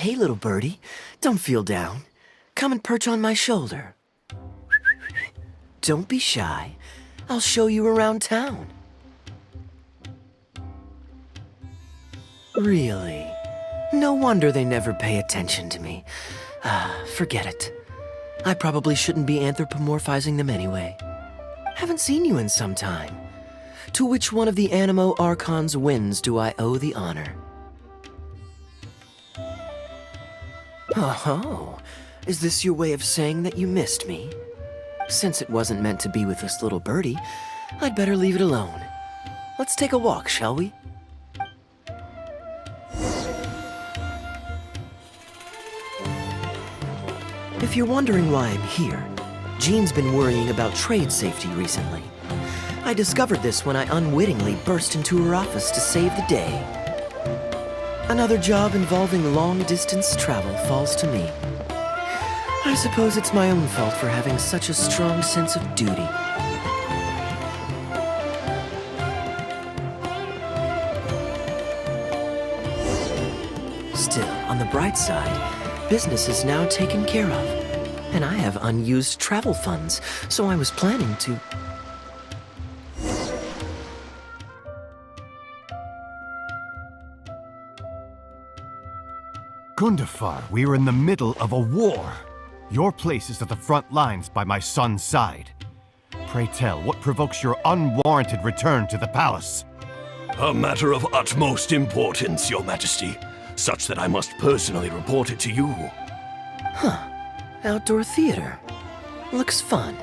Hey, little birdie, don't feel down. Come and perch on my shoulder. Don't be shy. I'll show you around town. Really? No wonder they never pay attention to me. Forget it. I probably shouldn't be anthropomorphizing them anyway. Haven't seen you in some time. To which one of the Animo Archons wins do I owe the honor? Oh, is this your way of saying that you missed me? Since it wasn't meant to be with this little birdie, I'd better leave it alone. Let's take a walk, shall we? If you're wondering why I'm here, Jean's been worrying about trade safety recently. I discovered this when I unwittingly burst into her office to save the day. Another job involving long-distance travel falls to me. I suppose it's my own fault for having such a strong sense of duty. Still, on the bright side, business is now taken care of. And I have unused travel funds, so I was planning to... Gundafar, we are in the middle of a war. Your place is at the front lines by my son's side. Pray tell, what provokes your unwarranted return to the palace? A matter of utmost importance, Your Majesty, such that I must personally report it to you. Huh. Outdoor theater. Looks fun.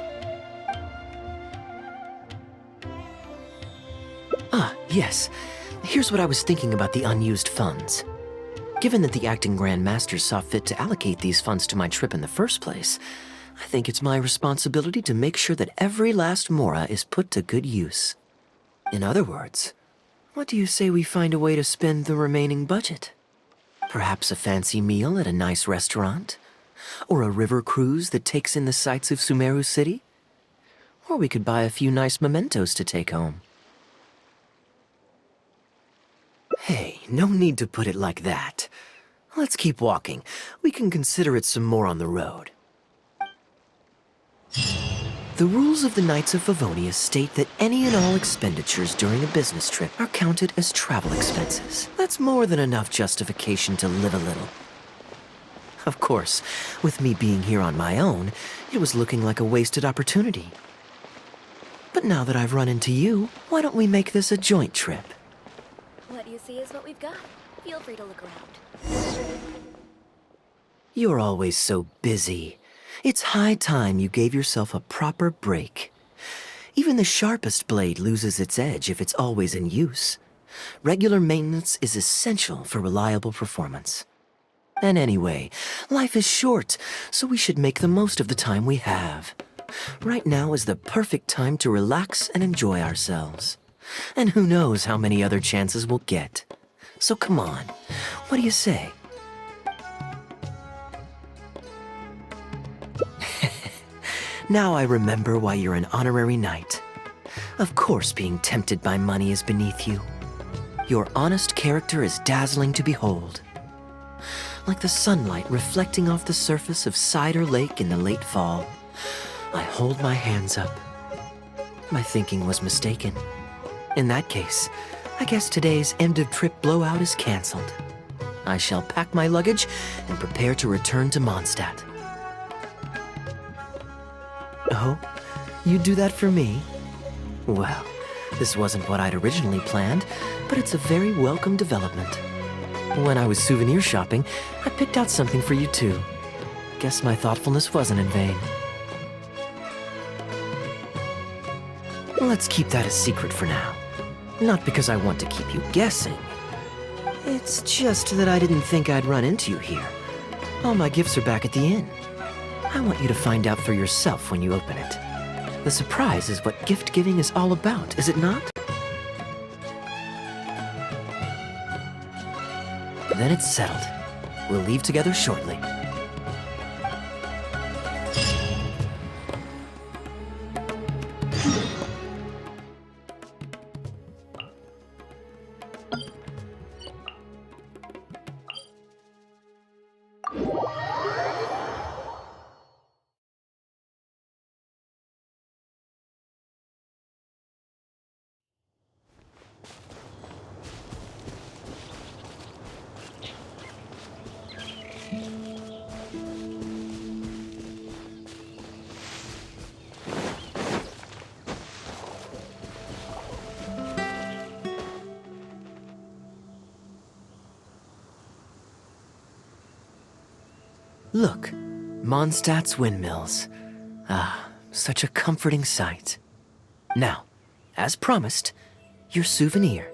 Yes. Here's what I was thinking about the unused funds. Given that the acting Grand Master saw fit to allocate these funds to my trip in the first place, I think it's my responsibility to make sure that every last mora is put to good use. In other words, what do you say we find a way to spend the remaining budget? Perhaps a fancy meal at a nice restaurant? Or a river cruise that takes in the sights of Sumeru City? Or we could buy a few nice mementos to take home. Hey, no need to put it like that. Let's keep walking. We can consider it some more on the road. The rules of the Knights of Favonius state that any and all expenditures during a business trip are counted as travel expenses. That's more than enough justification to live a little. Of course, with me being here on my own, it was looking like a wasted opportunity. But now that I've run into you, why don't we make this a joint trip? What you see is what we've got. Feel free to look around. You're always so busy. It's high time you gave yourself a proper break. Even the sharpest blade loses its edge if it's always in use. Regular maintenance is essential for reliable performance. And anyway, life is short, so we should make the most of the time we have. Right now is the perfect time to relax and enjoy ourselves. And who knows how many other chances we'll get. So come on, what do you say? Now I remember why you're an honorary knight. Of course being tempted by money is beneath you. Your honest character is dazzling to behold. Like the sunlight reflecting off the surface of Cider Lake in the late fall, I hold my hands up. My thinking was mistaken. In that case, I guess today's end-of-trip blowout is cancelled. I shall pack my luggage and prepare to return to Mondstadt. Oh, you'd do that for me? Well, this wasn't what I'd originally planned, but it's a very welcome development. When I was souvenir shopping, I picked out something for you too. Guess my thoughtfulness wasn't in vain. Let's keep that a secret for now. Not because I want to keep you guessing. It's just that I didn't think I'd run into you here. All my gifts are back at the inn. I want you to find out for yourself when you open it. The surprise is what gift giving is all about, is it not? Then it's settled. We'll leave together shortly. Look, Mondstadt's windmills. Ah, such a comforting sight. Now, as promised, your souvenir.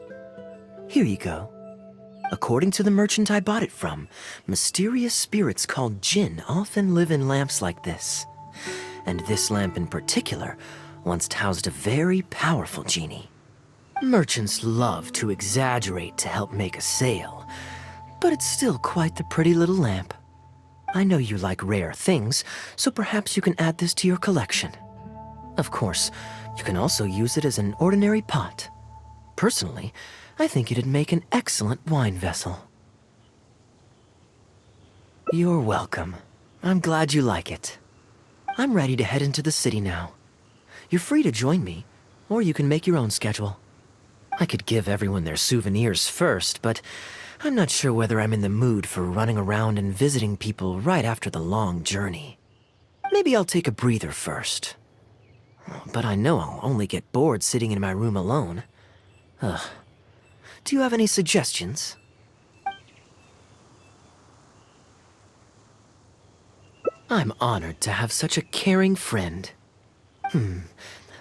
Here you go. According to the merchant I bought it from, mysterious spirits called Jinn often live in lamps like this. And this lamp in particular once housed a very powerful genie. Merchants love to exaggerate to help make a sale, but it's still quite the pretty little lamp. I know you like rare things, so perhaps you can add this to your collection. Of course, you can also use it as an ordinary pot. Personally, I think it'd make an excellent wine vessel. You're welcome. I'm glad you like it. I'm ready to head into the city now. You're free to join me, or you can make your own schedule. I could give everyone their souvenirs first, but I'm not sure whether I'm in the mood for running around and visiting people right after the long journey. Maybe I'll take a breather first. But I know I'll only get bored sitting in my room alone. Ugh. Do you have any suggestions? I'm honored to have such a caring friend.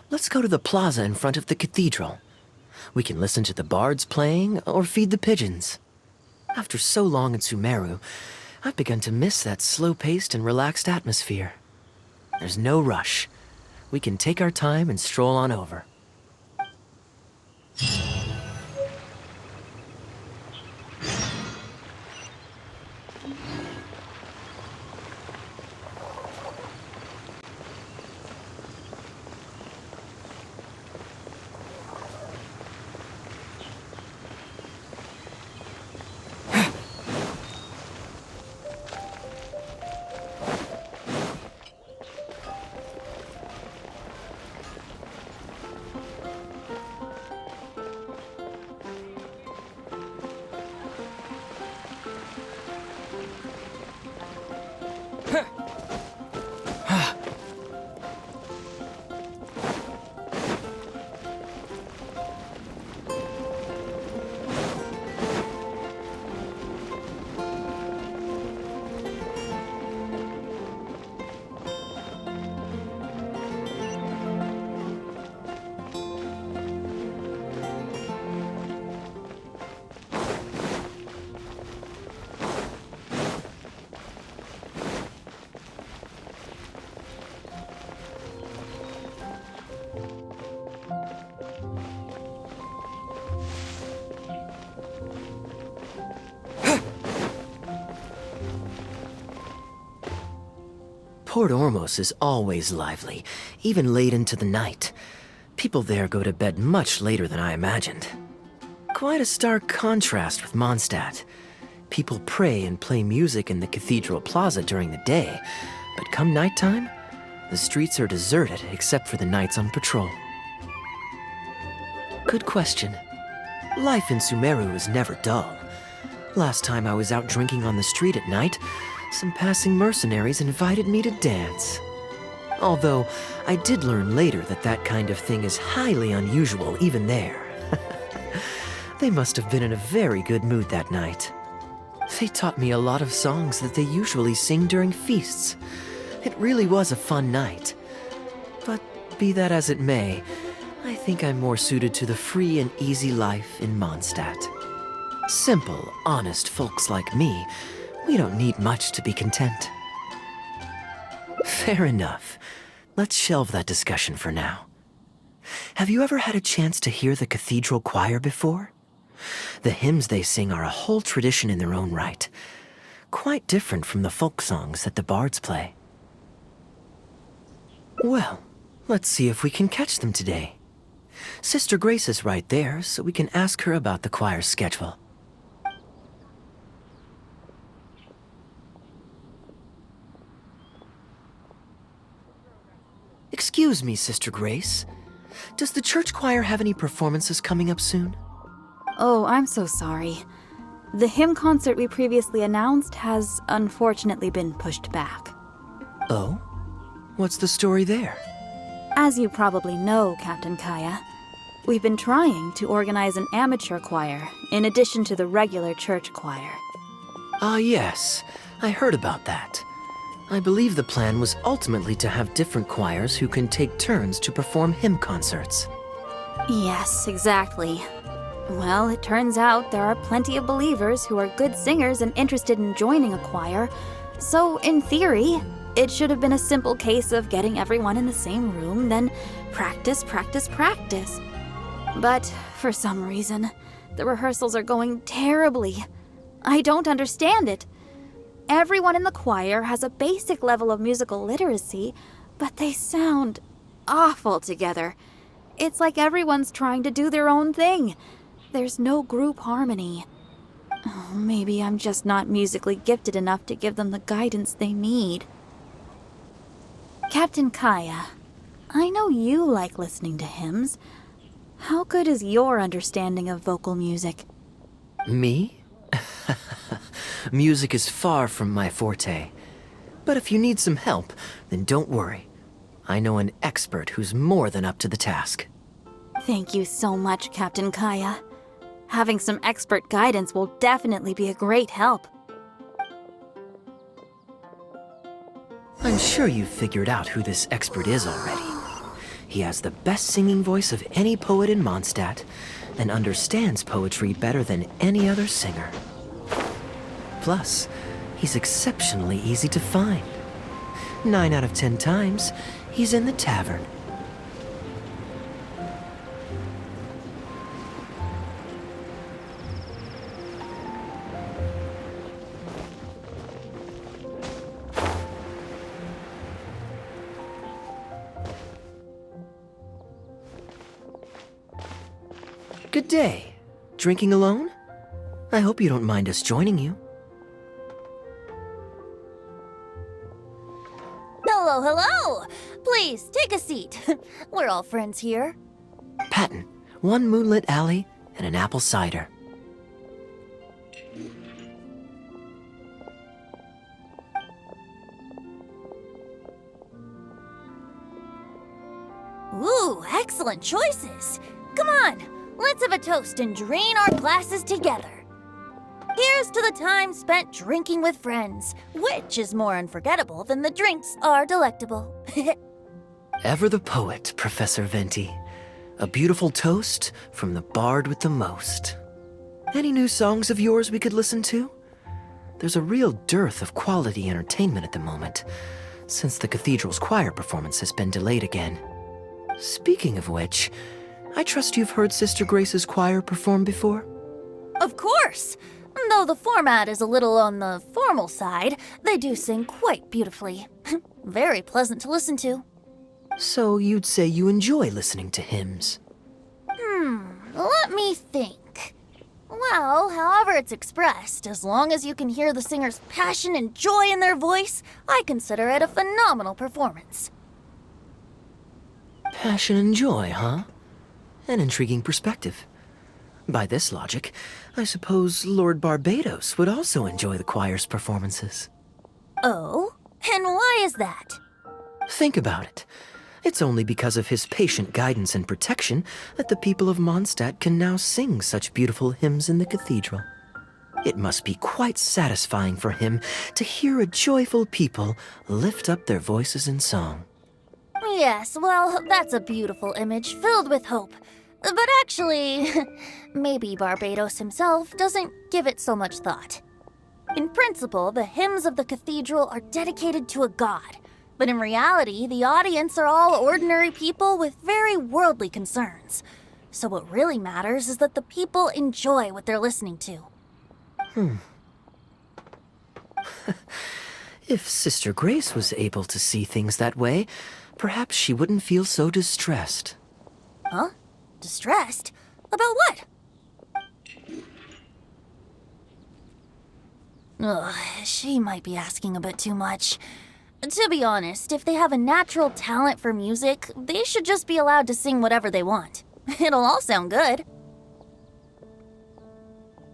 Let's go to the plaza in front of the cathedral. We can listen to the bards playing or feed the pigeons. After so long in Sumeru, I've begun to miss that slow-paced and relaxed atmosphere. There's no rush. We can take our time and stroll on over. Port Ormos is always lively, even late into the night. People there go to bed much later than I imagined. Quite a stark contrast with Mondstadt. People pray and play music in the cathedral plaza during the day, but come nighttime, the streets are deserted except for the knights on patrol. Good question. Life in Sumeru is never dull. Last time I was out drinking on the street at night, some passing mercenaries invited me to dance. Although, I did learn later that that kind of thing is highly unusual even there. They must have been in a very good mood that night. They taught me a lot of songs that they usually sing during feasts. It really was a fun night. But be that as it may, I think I'm more suited to the free and easy life in Mondstadt. Simple, honest folks like me, we don't need much to be content. Fair enough. Let's shelve that discussion for now. Have you ever had a chance to hear the cathedral choir before? The hymns they sing are a whole tradition in their own right. Quite different from the folk songs that the bards play. Well, let's see if we can catch them today. Sister Grace is right there, so we can ask her about the choir's schedule. Excuse me, Sister Grace. Does the church choir have any performances coming up soon? Oh, I'm so sorry. The hymn concert we previously announced has unfortunately been pushed back. Oh? What's the story there? As you probably know, Captain Kaeya, we've been trying to organize an amateur choir in addition to the regular church choir. Ah, yes. I heard about that. I believe the plan was ultimately to have different choirs who can take turns to perform hymn concerts. Yes, exactly. Well, it turns out there are plenty of believers who are good singers and interested in joining a choir, so in theory, it should have been a simple case of getting everyone in the same room, then practice, practice, practice. But for some reason, the rehearsals are going terribly. I don't understand it. Everyone in the choir has a basic level of musical literacy, but they sound awful together. It's like everyone's trying to do their own thing. There's no group harmony. Oh, maybe I'm just not musically gifted enough to give them the guidance they need. Captain Kaeya, I know you like listening to hymns. How good is your understanding of vocal music? Me? Music is far from my forte. But if you need some help, then don't worry. I know an expert who's more than up to the task. Thank you so much, Captain Kaeya. Having some expert guidance will definitely be a great help. I'm sure you've figured out who this expert is already. He has the best singing voice of any poet in Mondstadt, and understands poetry better than any other singer. Plus, he's exceptionally easy to find. 9 out of 10 times, he's in the tavern. Good day. Drinking alone? I hope you don't mind us joining you. Hello, hello! Please, take a seat. We're all friends here. Patton, 1 moonlit alley and an apple cider. Ooh, excellent choices. Come on, let's have a toast and drain our glasses together. Here's to the time spent drinking with friends, which is more unforgettable than the drinks are delectable. Ever the poet, Professor Venti. A beautiful toast from the bard with the most. Any new songs of yours we could listen to? There's a real dearth of quality entertainment at the moment, since the cathedral's choir performance has been delayed again. Speaking of which, I trust you've heard Sister Grace's choir perform before? Of course! Though the format is a little on the formal side, they do sing quite beautifully. Very pleasant to listen to. So you'd say you enjoy listening to hymns? Let me think. Well, however it's expressed, as long as you can hear the singer's passion and joy in their voice, I consider it a phenomenal performance. Passion and joy, huh? An intriguing perspective. By this logic, I suppose Lord Barbados would also enjoy the choir's performances. Oh? And why is that? Think about it. It's only because of his patient guidance and protection that the people of Mondstadt can now sing such beautiful hymns in the cathedral. It must be quite satisfying for him to hear a joyful people lift up their voices in song. Yes, well, that's a beautiful image filled with hope. But actually, maybe Barbados himself doesn't give it so much thought. In principle, the hymns of the cathedral are dedicated to a god, but in reality, the audience are all ordinary people with very worldly concerns. So what really matters is that the people enjoy what they're listening to. If Sister Grace was able to see things that way, perhaps she wouldn't feel so distressed. Huh? Distressed? About what? Ugh, she might be asking a bit too much. To be honest, if they have a natural talent for music, they should just be allowed to sing whatever they want. It'll all sound good.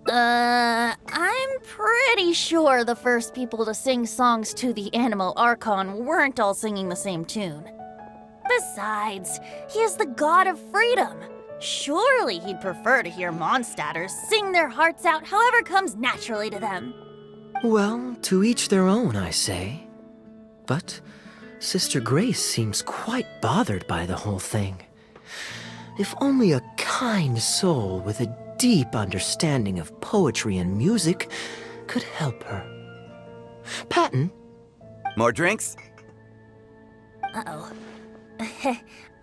I'm pretty sure the first people to sing songs to the Animo Archon weren't all singing the same tune. Besides, he is the god of freedom. Surely he'd prefer to hear Mondstadters sing their hearts out however comes naturally to them. Well, to each their own, I say. But Sister Grace seems quite bothered by the whole thing. If only a kind soul with a deep understanding of poetry and music could help her. Patton? More drinks? Uh-oh.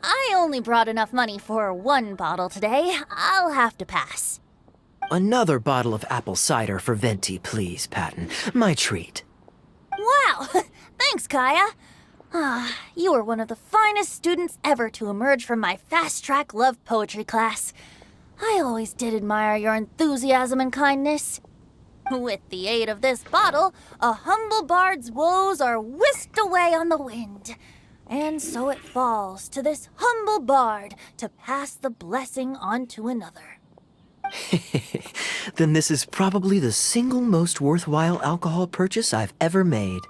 I only brought enough money for one bottle today. I'll have to pass. Another bottle of apple cider for Venti, please, Patton. My treat. Wow! Thanks, Kaeya. You are one of the finest students ever to emerge from my fast-track love poetry class. I always did admire your enthusiasm and kindness. With the aid of this bottle, a humble bard's woes are whisked away on the wind. And so it falls to this humble bard to pass the blessing on to another. Then this is probably the single most worthwhile alcohol purchase I've ever made.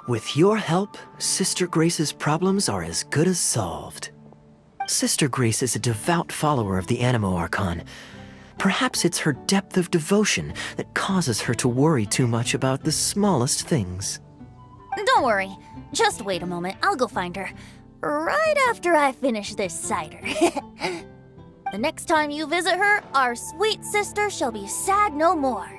With your help, Sister Grace's problems are as good as solved. Sister Grace is a devout follower of the Animo Archon. Perhaps it's her depth of devotion that causes her to worry too much about the smallest things. Don't worry. Just wait a moment. I'll go find her. Right after I finish this cider. The next time you visit her, our sweet sister shall be sad no more.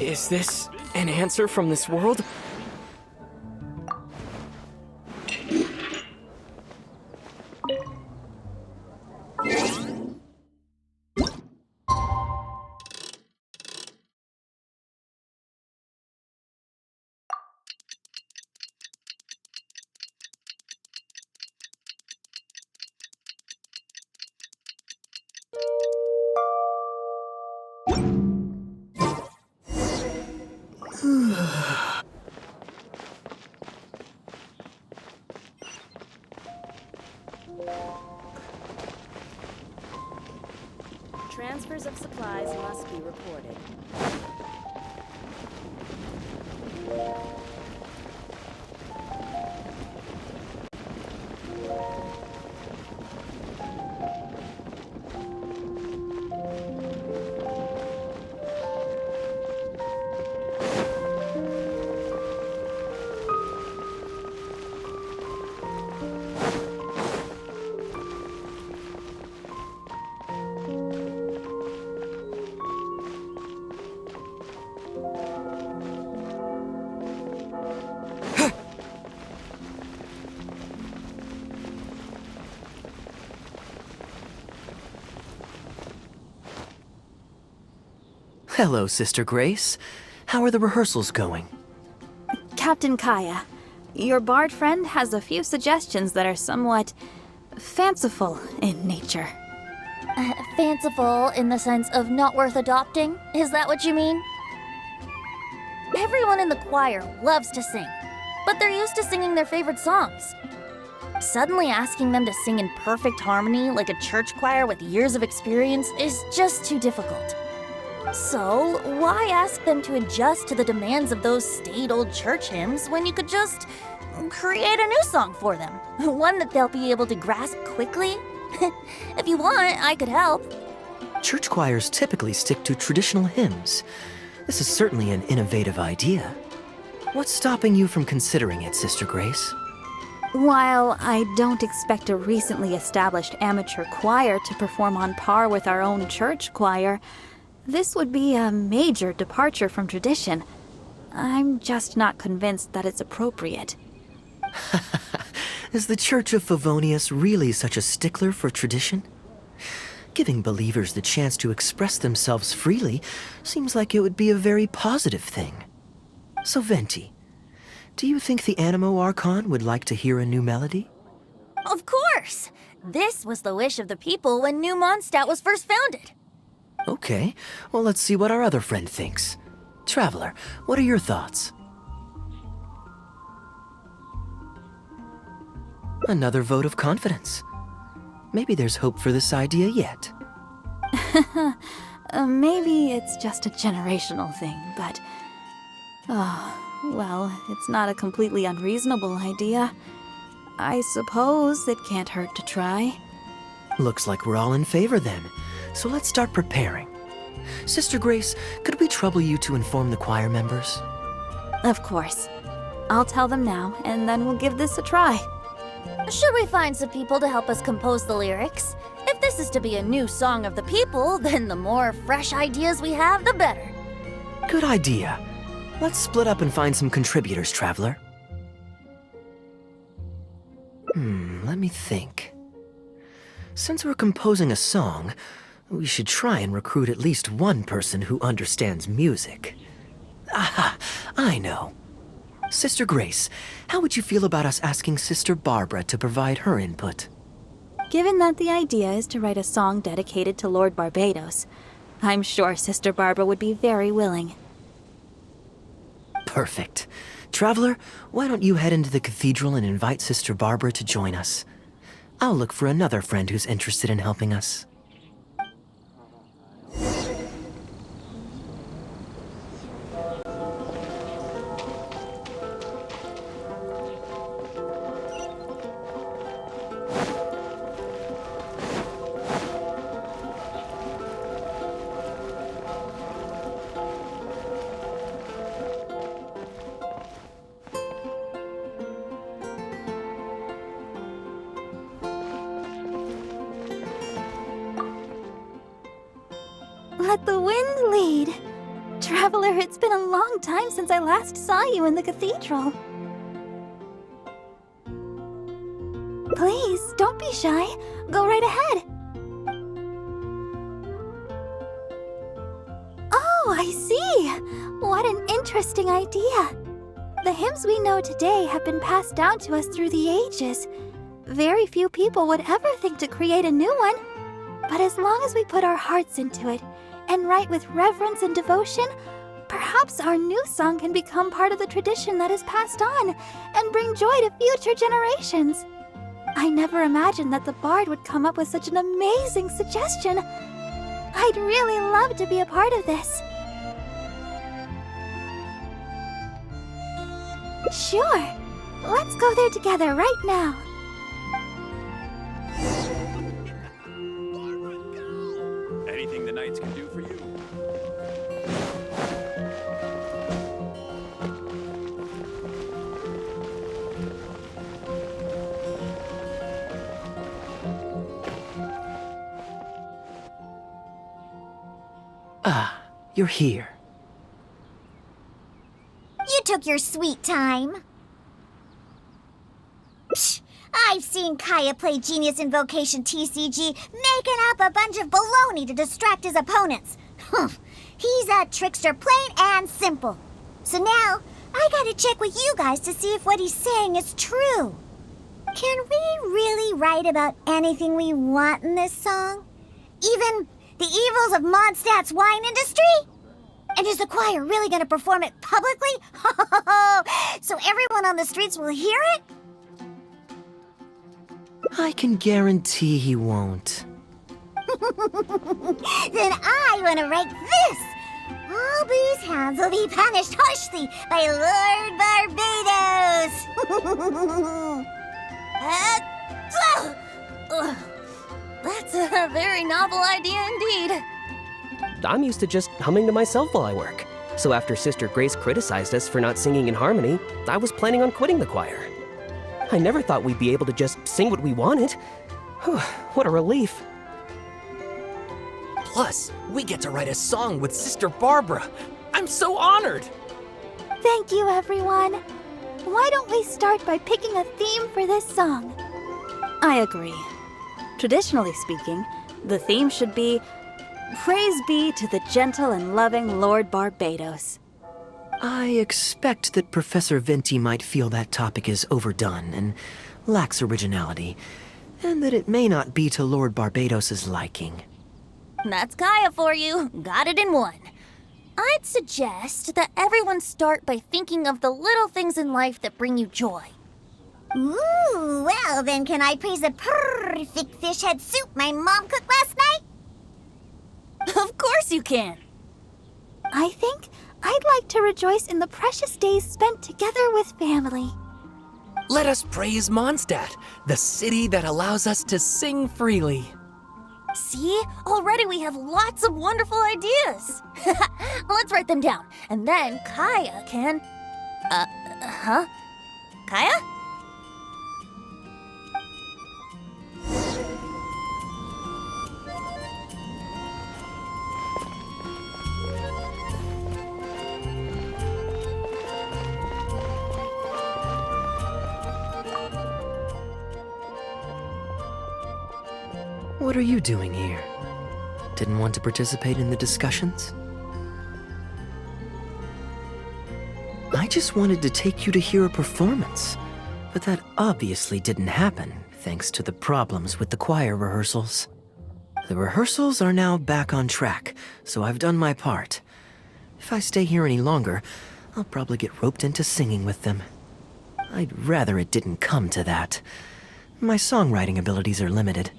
Is this an answer from this world? Transfers of supplies must be reported. Hello, Sister Grace. How are the rehearsals going? Captain Kaeya, your bard friend has a few suggestions that are somewhat fanciful in nature. Fanciful in the sense of not worth adopting? Is that what you mean? Everyone in the choir loves to sing, but they're used to singing their favorite songs. Suddenly asking them to sing in perfect harmony like a church choir with years of experience is just too difficult. So, why ask them to adjust to the demands of those staid old church hymns when you could just create a new song for them? One that they'll be able to grasp quickly? If you want, I could help. Church choirs typically stick to traditional hymns. This is certainly an innovative idea. What's stopping you from considering it, Sister Grace? While I don't expect a recently established amateur choir to perform on par with our own church choir, this would be a major departure from tradition. I'm just not convinced that it's appropriate. Is the Church of Favonius really such a stickler for tradition? Giving believers the chance to express themselves freely seems like it would be a very positive thing. So, Venti, do you think the Animo Archon would like to hear a new melody? Of course! This was the wish of the people when New Mondstadt was first founded. Okay, well, let's see what our other friend thinks. Traveler, what are your thoughts? Another vote of confidence. Maybe there's hope for this idea yet. Maybe it's just a generational thing, but Well, it's not a completely unreasonable idea. I suppose it can't hurt to try. Looks like we're all in favor then. So let's start preparing. Sister Grace, could we trouble you to inform the choir members? Of course. I'll tell them now, and then we'll give this a try. Should we find some people to help us compose the lyrics? If this is to be a new song of the people, then the more fresh ideas we have, the better. Good idea. Let's split up and find some contributors, Traveler. Let me think. Since we're composing a song, we should try and recruit at least one person who understands music. Aha, I know. Sister Grace, how would you feel about us asking Sister Barbara to provide her input? Given that the idea is to write a song dedicated to Lord Barbados, I'm sure Sister Barbara would be very willing. Perfect. Traveler, why don't you head into the cathedral and invite Sister Barbara to join us? I'll look for another friend who's interested in helping us. Let the wind lead. Traveler, it's been a long time since I last saw you in the cathedral. Please, don't be shy. Go right ahead. Oh, I see. What an interesting idea. The hymns we know today have been passed down to us through the ages. Very few people would ever think to create a new one. But as long as we put our hearts into it and write with reverence and devotion, perhaps our new song can become part of the tradition that is passed on and bring joy to future generations. I never imagined that the bard would come up with such an amazing suggestion. I'd really love to be a part of this. Sure. Let's go there together right now. Anything the knights can do for you. Ah, you're here. You took your sweet time. Psh, I've seen Kaeya play Genius Invocation TCG, making up a bunch of baloney to distract his opponents. Humph, he's a trickster plain and simple. So now, I gotta check with you guys to see if what he's saying is true. Can we really write about anything we want in this song? Even the evils of Mondstadt's wine industry? And is the choir really gonna perform it publicly? So everyone on the streets will hear it? I can guarantee he won't. Then I want to write this. All these hounds will be punished harshly by Lord Barbados. That's a very novel idea indeed. I'm used to just humming to myself while I work. So after Sister Grace criticized us for not singing in harmony, I was planning on quitting the choir. I never thought we'd be able to just sing what we wanted. What a relief. Plus, we get to write a song with Sister Barbara. I'm so honored! Thank you, everyone. Why don't we start by picking a theme for this song? I agree. Traditionally speaking, the theme should be Praise be to the gentle and loving Lord Barbados. I expect that Professor Venti might feel that topic is overdone and lacks originality, and that it may not be to Lord Barbados's liking. That's Kaeya for you. Got it in one. I'd suggest that everyone start by thinking of the little things in life that bring you joy. Ooh, well then can I praise the perfect fish head soup my mom cooked last night? Of course you can. I think I'd like to rejoice in the precious days spent together with family. Let us praise Mondstadt, the city that allows us to sing freely. See? Already we have lots of wonderful ideas. Let's write them down, and then Kaeya can... Kaeya? What are you doing here? Didn't want to participate in the discussions? I just wanted to take you to hear a performance, but that obviously didn't happen thanks to the problems with the choir rehearsals. The rehearsals are now back on track, so I've done my part. If I stay here any longer, I'll probably get roped into singing with them. I'd rather it didn't come to that. My songwriting abilities are limited.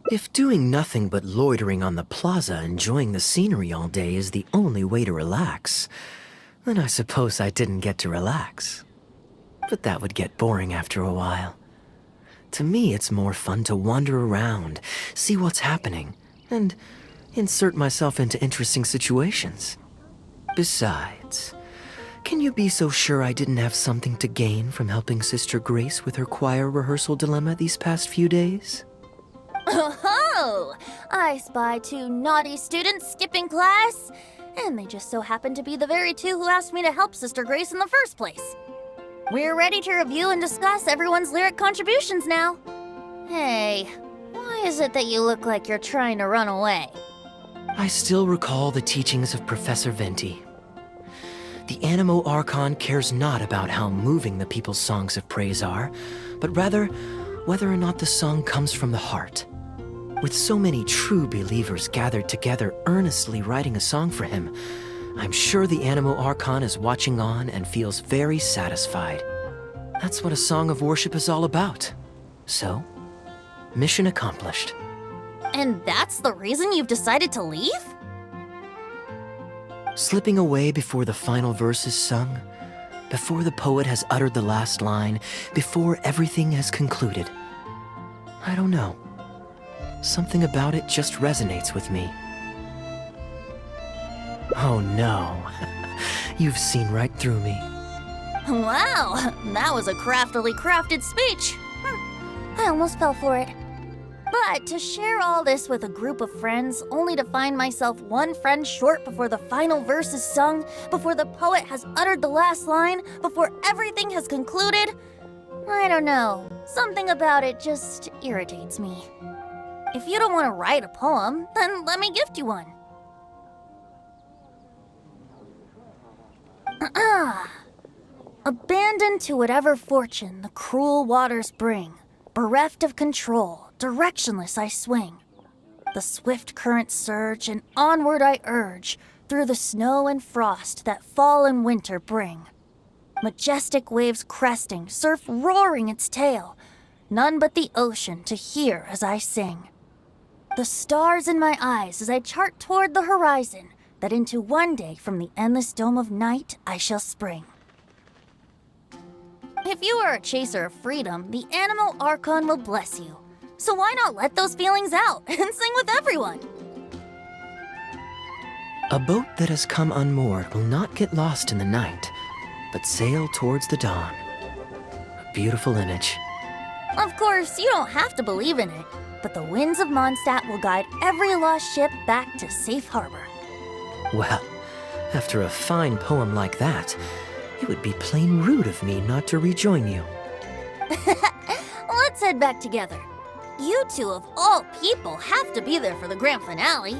If doing nothing but loitering on the plaza enjoying the scenery all day is the only way to relax, then I suppose I didn't get to relax. But that would get boring after a while. To me, it's more fun to wander around, see what's happening, and insert myself into interesting situations. Besides, can you be so sure I didn't have something to gain from helping Sister Grace with her choir rehearsal dilemma these past few days? Oh, I spy 2 naughty students skipping class, and they just so happen to be the very 2 who asked me to help Sister Grace in the first place. We're ready to review and discuss everyone's lyric contributions now. Hey, why is it that you look like you're trying to run away? I still recall the teachings of Professor Venti. The Animo Archon cares not about how moving the people's songs of praise are, but rather whether or not the song comes from the heart. With so many true believers gathered together earnestly writing a song for him, I'm sure the Animo Archon is watching on and feels very satisfied. That's what a song of worship is all about. So, mission accomplished. And that's the reason you've decided to leave? Slipping away before the final verse is sung, before the poet has uttered the last line, before everything has concluded. I don't know. Something about it just resonates with me. Oh no, you've seen right through me. Wow, that was a craftily crafted speech. I almost fell for it. But to share all this with a group of friends, only to find myself 1 friend short before the final verse is sung, before the poet has uttered the last line, before everything has concluded, I don't know. Something about it just irritates me. If you don't want to write a poem, then let me gift you one. Abandoned to whatever fortune the cruel waters bring, bereft of control, directionless I swing. The swift currents surge, and onward I urge, through the snow and frost that fall and winter bring. Majestic waves cresting, surf roaring its tail, none but the ocean to hear as I sing. The stars in my eyes as I chart toward the horizon, that into one day from the endless dome of night I shall spring. If you are a chaser of freedom, the Animo Archon will bless you. So why not let those feelings out and sing with everyone? A boat that has come unmoored will not get lost in the night, but sail towards the dawn. A beautiful image. Of course, you don't have to believe in it, but the winds of Mondstadt will guide every lost ship back to safe harbor. Well, after a fine poem like that, it would be plain rude of me not to rejoin you. Let's head back together. You 2 of all people have to be there for the grand finale.